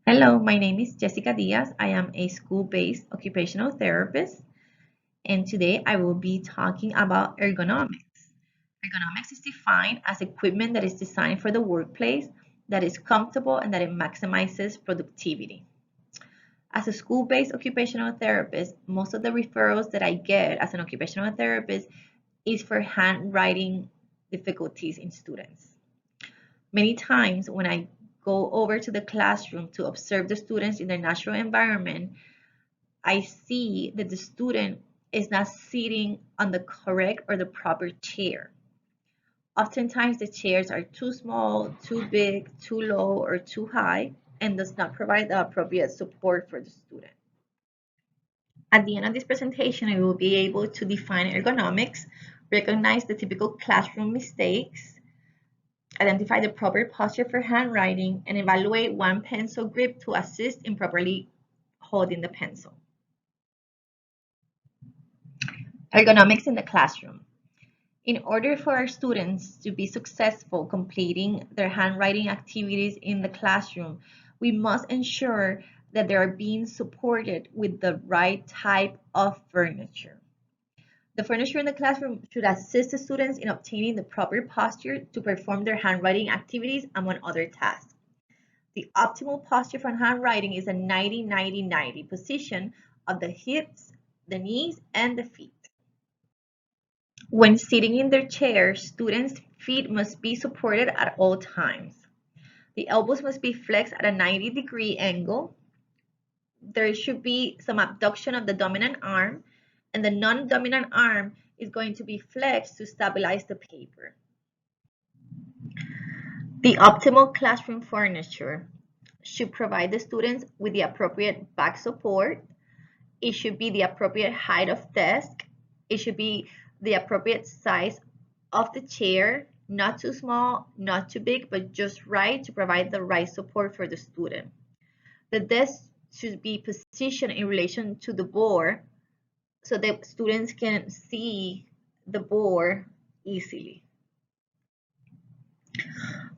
Hello, my name is Jessica Diaz. I am a school-based occupational therapist, and today I will be talking about ergonomics. Ergonomics is defined as equipment that is designed for the workplace, that is comfortable, and that it maximizes productivity. As a school-based occupational therapist, most of the referrals that I get as an occupational therapist is for handwriting difficulties in students. Many times when I go over to the classroom to observe the students in their natural environment, I see that the student is not sitting on the correct or the proper chair. Oftentimes the chairs are too small, too big, too low, or too high, and does not provide the appropriate support for the student. At the end of this presentation, I will be able to define ergonomics, recognize the typical classroom mistakes, identify the proper posture for handwriting, and evaluate one pencil grip to assist in properly holding the pencil. Ergonomics in the classroom. In order for our students to be successful completing their handwriting activities in the classroom, we must ensure that they are being supported with the right type of furniture. The furniture in the classroom should assist the students in obtaining the proper posture to perform their handwriting activities among other tasks. The optimal posture for handwriting is a 90-90-90 position of the hips, the knees, and the feet. When sitting in their chair, students' feet must be supported at all times. The elbows must be flexed at a 90-degree angle. There should be some abduction of the dominant arm, and the non-dominant arm is going to be flexed to stabilize the paper. The optimal classroom furniture should provide the students with the appropriate back support. It should be the appropriate height of desk. It should be the appropriate size of the chair, not too small, not too big, but just right to provide the right support for the student. The desk should be positioned in relation to the board so that students can see the board easily.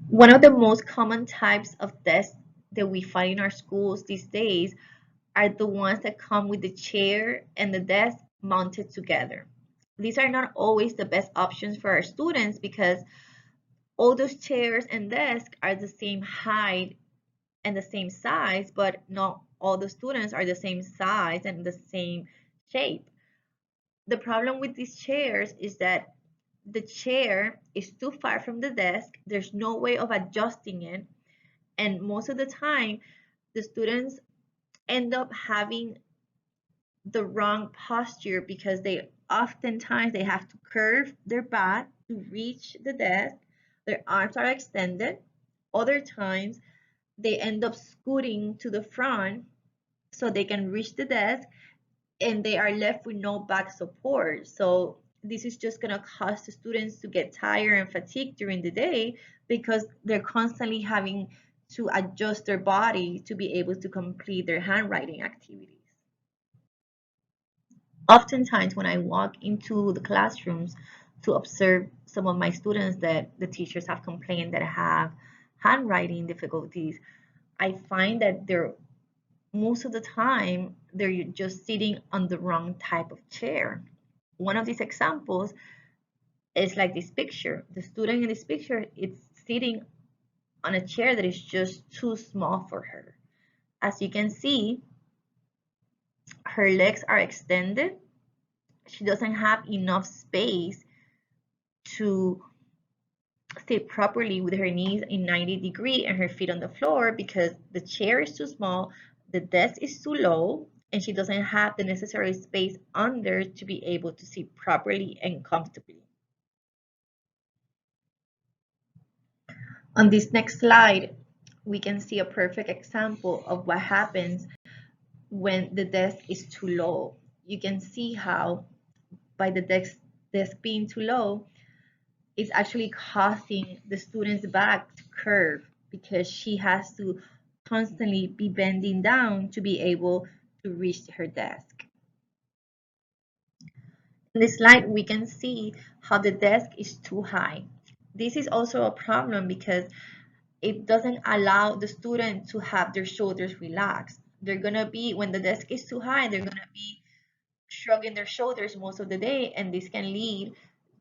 One of the most common types of desks that we find in our schools these days are the ones that come with the chair and the desk mounted together. These are not always the best options for our students because all those chairs and desks are the same height and the same size, but not all the students are the same size and the same shape. The problem with these chairs is that the chair is too far from the desk. There's no way of adjusting it. And most of the time, the students end up having the wrong posture because they oftentimes they have to curve their back to reach the desk. Their arms are extended. Other times, they end up scooting to the front so they can reach the desk and they are left with no back support. So this is just going to cause the students to get tired and fatigued during the day because they're constantly having to adjust their body to be able to complete their handwriting activities. Oftentimes when I walk into the classrooms to observe some of my students that the teachers have complained that have handwriting difficulties, I find that they're most of the time they're just sitting on the wrong type of chair. One of these examples is like this picture. The student in this picture is sitting on a chair that is just too small for her. As you can see, her legs are extended. She doesn't have enough space to sit properly with her knees in 90-degree and her feet on the floor because the chair is too small, the desk is too low, and she doesn't have the necessary space under to be able to sit properly and comfortably. On this next slide, we can see a perfect example of what happens when the desk is too low. You can see how by the desk being too low, it's actually causing the student's back to curve because she has to constantly be bending down to be able to reach her desk. In this slide, we can see how the desk is too high. This is also a problem because it doesn't allow the student to have their shoulders relaxed. They're gonna be, when the desk is too high, they're gonna be shrugging their shoulders most of the day, and this can lead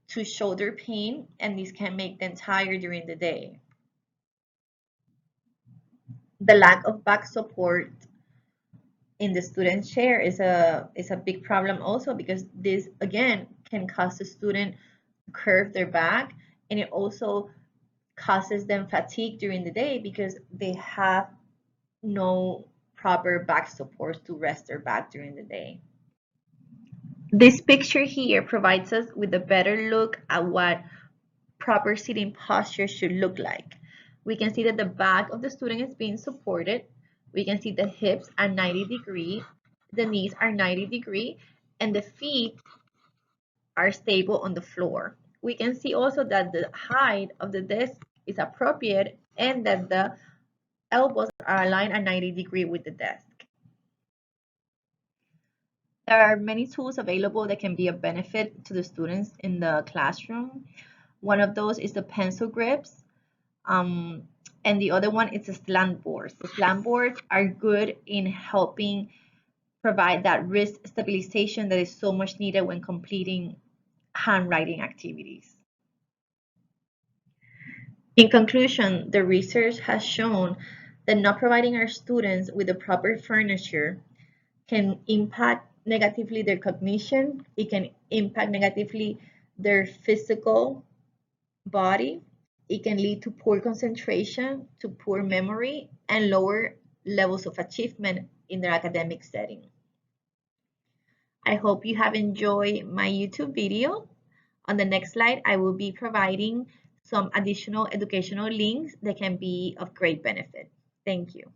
to shoulder pain, and this can make them tired during the day. The lack of back support in the student chair is a big problem also, because this again can cause the student to curve their back, and it also causes them fatigue during the day because they have no proper back supports to rest their back during the day. This picture here provides us with a better look at what proper sitting posture should look like. We can see that the back of the student is being supported. We can see the hips are 90 degree, the knees are 90 degree, and the feet are stable on the floor. We can see also that the height of the desk is appropriate and that the elbows are aligned at 90 degree with the desk. There are many tools available that can be of benefit to the students in the classroom. One of those is the pencil grips, um, and the other one is the slant boards. The slant boards are good in helping provide that wrist stabilization that is so much needed when completing handwriting activities. In conclusion, the research has shown that not providing our students with the proper furniture can impact negatively their cognition, it can impact negatively their physical body, it can lead to poor concentration, to poor memory, and lower levels of achievement in their academic setting. I hope you have enjoyed my YouTube video. On the next slide, I will be providing some additional educational links that can be of great benefit. Thank you.